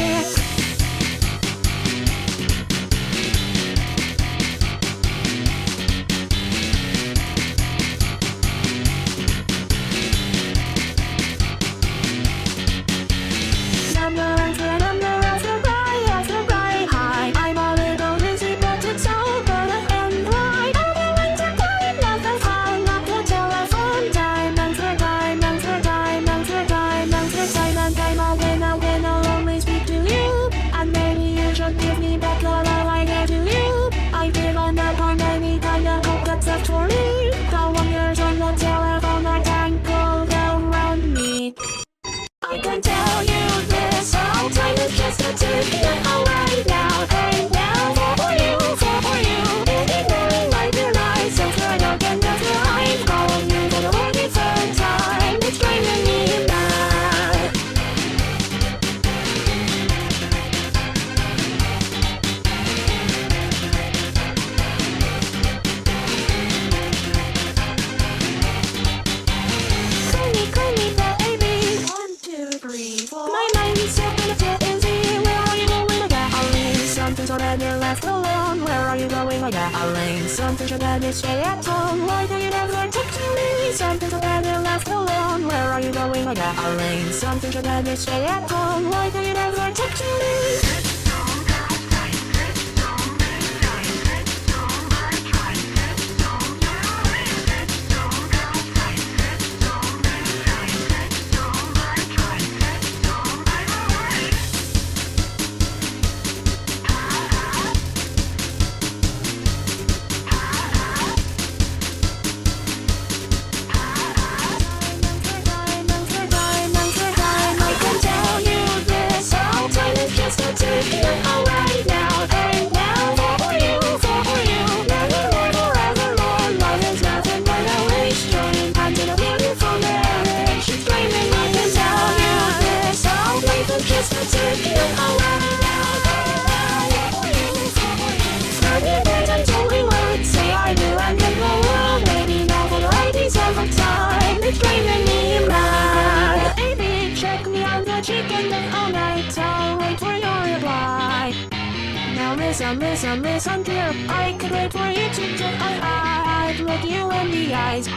music. Give me back all I gave to you. I feel on the point any kind of hope that's left for me. The wonders on the telephone that tangled around me. I can tell you this, all time is just a ticket away now. Hey now, for you, for you. Ignoring my dear lies, so good again, that's why I'm calling you for the 43rd time. It's driving me mad. Call me baby. 1, 2, 3, 4. My mind's so kind of busy. Where are you going, my darling? Something so that you're left alone. Where are you going, my darling? Something so that you stay at home. Why do you never text me? Something so that you're left alone. Where are you going, my darling? Something so that you stay at home. Why do you never text me? Listen, dear, I could wait for you to get I'd look you in the eyes.